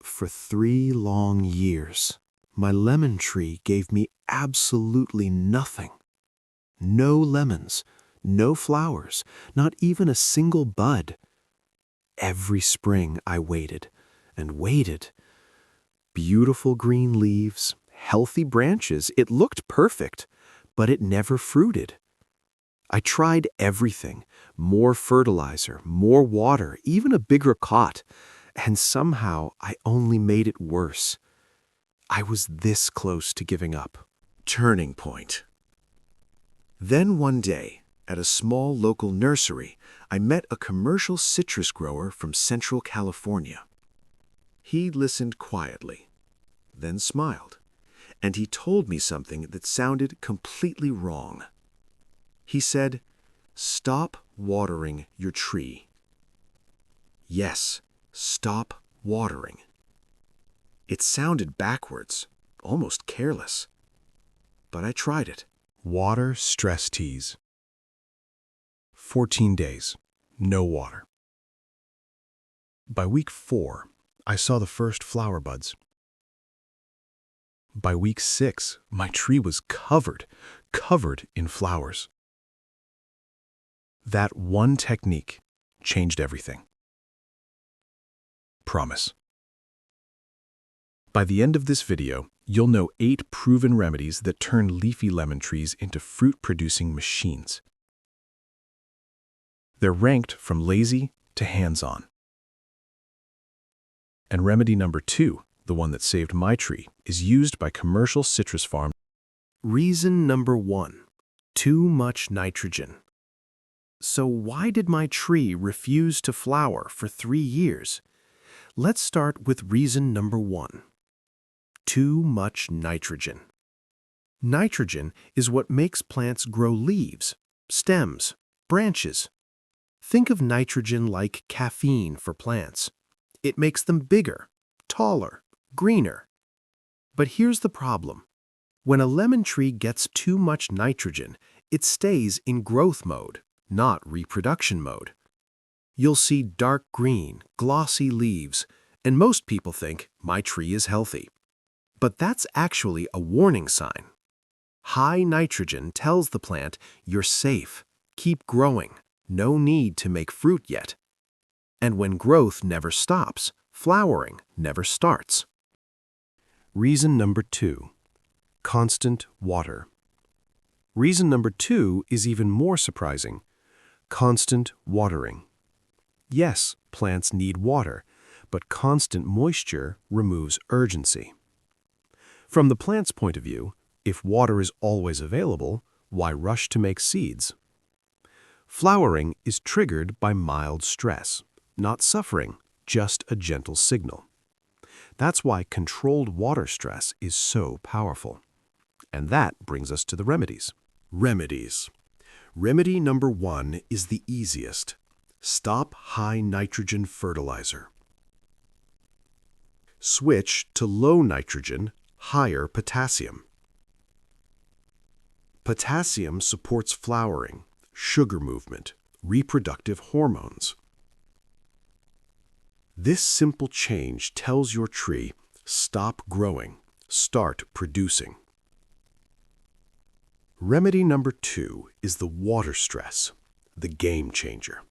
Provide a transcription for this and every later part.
For 3 long years, my lemon tree gave me absolutely nothing. No lemons, no flowers, not even a single bud. Every spring I waited and waited. Beautiful green leaves, healthy branches, it looked perfect, but it never fruited. I tried everything, more fertilizer, more water, even a bigger cot, and somehow I only made it worse. I was this close to giving up. Turning point. Then one day, at a small local nursery, I met a commercial citrus grower from Central California. He listened quietly, then smiled, and he told me something that sounded completely wrong. He said, "Stop watering your tree." Yes, stop watering. It sounded backwards, almost careless. But I tried it. Water stress teas. 14 days, no water. By week 4, I saw the first flower buds. By week 6, my tree was covered in flowers. That one technique changed everything. Promise. By the end of this video, you'll know 8 proven remedies that turn leafy lemon trees into fruit-producing machines. They're ranked from lazy to hands-on. And remedy number 2, the one that saved my tree, is used by commercial citrus farms. Reason number 1, too much nitrogen. So why did my tree refuse to flower for 3 years? Let's start with reason number 1. Too much nitrogen. Nitrogen is what makes plants grow leaves, stems, branches. Think of nitrogen like caffeine for plants. It makes them bigger, taller, greener. But here's the problem. When a lemon tree gets too much nitrogen, it stays in growth mode, not reproduction mode. You'll see dark green, glossy leaves, and most people think my tree is healthy. But that's actually a warning sign. High nitrogen tells the plant you're safe, keep growing, no need to make fruit yet. And when growth never stops, flowering never starts. Reason number 2, constant water. Reason number 2 is even more surprising. Constant watering. Yes, plants need water, but constant moisture removes urgency. From the plant's point of view, if water is always available, why rush to make seeds? Flowering is triggered by mild stress, not suffering, just a gentle signal. That's why controlled water stress is so powerful. And that brings us to the remedies. Remedies. Remedy number 1 is the easiest. Stop high nitrogen fertilizer. Switch to low nitrogen, higher potassium. Potassium supports flowering, sugar movement, reproductive hormones. This simple change tells your tree, stop growing, start producing. Remedy number 2 is the water stress, the game changer.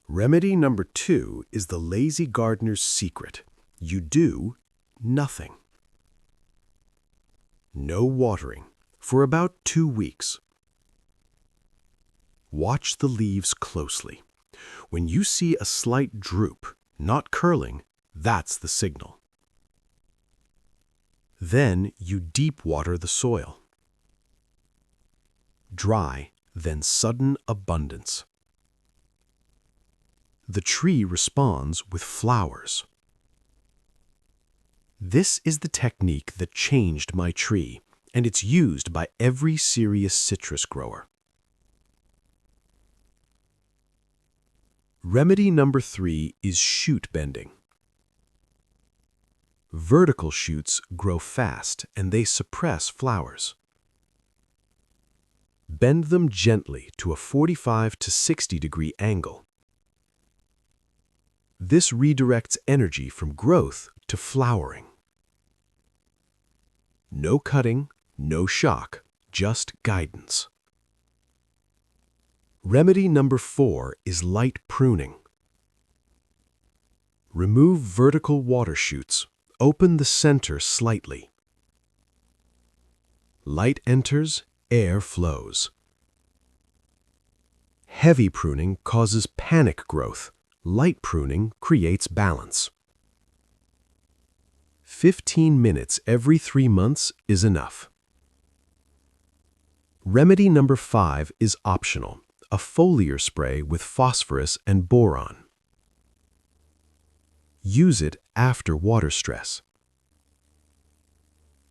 Remedy number 2 is the lazy gardener's secret. You do nothing. No watering for about 2 weeks. Watch the leaves closely. When you see a slight droop, not curling, that's the signal. Then you deep water the soil. Dry, then sudden abundance. The tree responds with flowers. This is the technique that changed my tree, and it's used by every serious citrus grower. Remedy number 3 is shoot bending. Vertical shoots grow fast and they suppress flowers. Bend them gently to a 45 to 60 degree angle. This redirects energy from growth to flowering. No cutting, no shock, just guidance. Remedy number 4 is light pruning. Remove vertical water shoots. Open the center slightly. Light enters, air flows. Heavy pruning causes panic growth. Light pruning creates balance. 15 minutes every 3 months is enough. Remedy number 5 is optional, a foliar spray with phosphorus and boron. Use it after water stress.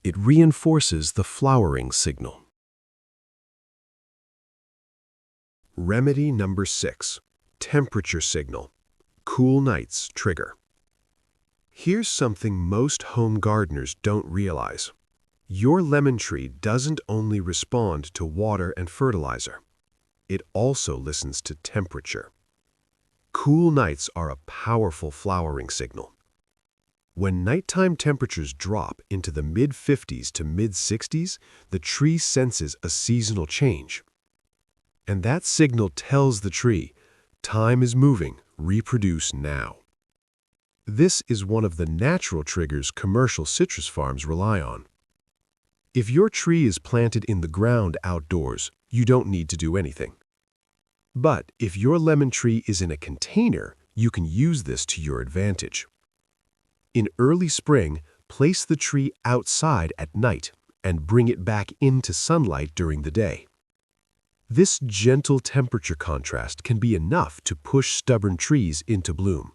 It reinforces the flowering signal. Remedy number 6, temperature signal. Cool nights trigger. Here's something most home gardeners don't realize. Your lemon tree doesn't only respond to water and fertilizer. It also listens to temperature. Cool nights are a powerful flowering signal. When nighttime temperatures drop into the mid-50s to mid-60s, the tree senses a seasonal change. And that signal tells the tree, time is moving, reproduce now. This is one of the natural triggers commercial citrus farms rely on. If your tree is planted in the ground outdoors, you don't need to do anything. But if your lemon tree is in a container, you can use this to your advantage. In early spring, place the tree outside at night and bring it back into sunlight during the day. This gentle temperature contrast can be enough to push stubborn trees into bloom.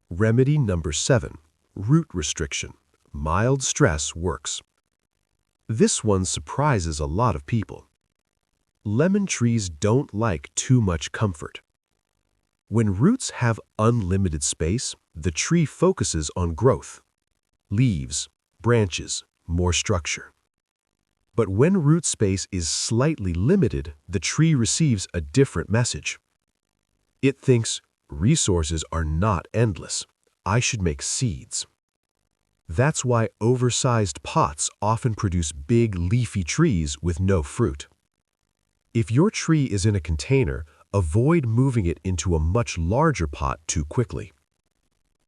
Remedy number 7, root restriction. Mild stress works. This one surprises a lot of people. Lemon trees don't like too much comfort. When roots have unlimited space, the tree focuses on growth. Leaves, branches, more structure. But when root space is slightly limited, the tree receives a different message. It thinks, resources are not endless. I should make seeds. That's why oversized pots often produce big leafy trees with no fruit. If your tree is in a container, avoid moving it into a much larger pot too quickly.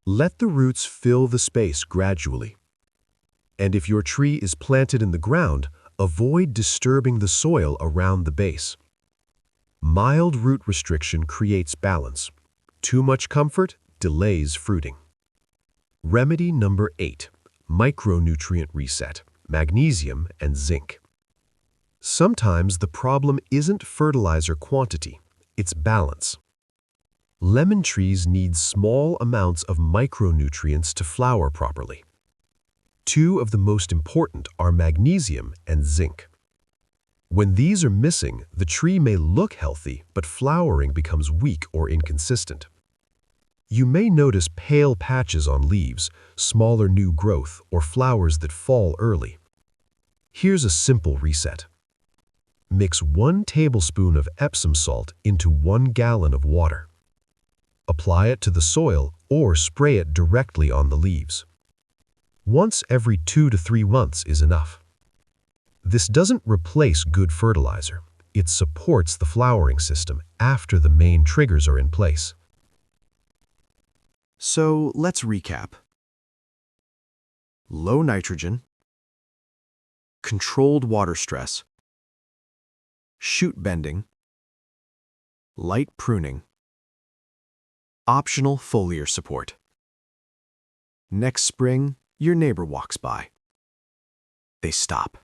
Let the roots fill the space gradually. And if your tree is planted in the ground, avoid disturbing the soil around the base. Mild root restriction creates balance. Too much comfort delays fruiting. Remedy number 8, micronutrient reset, magnesium and zinc. Sometimes the problem isn't fertilizer quantity, it's balance. Lemon trees need small amounts of micronutrients to flower properly. 2 of the most important are magnesium and zinc. When these are missing, the tree may look healthy, but flowering becomes weak or inconsistent. You may notice pale patches on leaves, smaller new growth, or flowers that fall early. Here's a simple reset. Mix 1 tablespoon of Epsom salt into 1 gallon of water. Apply it to the soil or spray it directly on the leaves. Once every 2 to 3 months is enough. This doesn't replace good fertilizer. It supports the flowering system after the main triggers are in place. So let's recap. Low nitrogen, controlled water stress, shoot bending, light pruning, optional foliar support. Next spring, your neighbor walks by. They stop.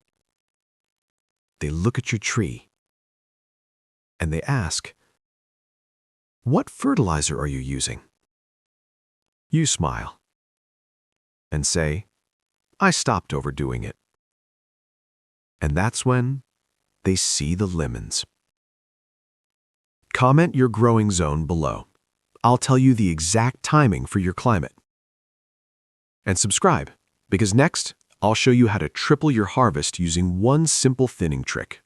They look at your tree, and they ask, "What fertilizer are you using?" You smile and say, "I stopped overdoing it." And that's when they see the lemons. Comment your growing zone below. I'll tell you the exact timing for your climate. And subscribe, because next I'll show you how to triple your harvest using one simple thinning trick.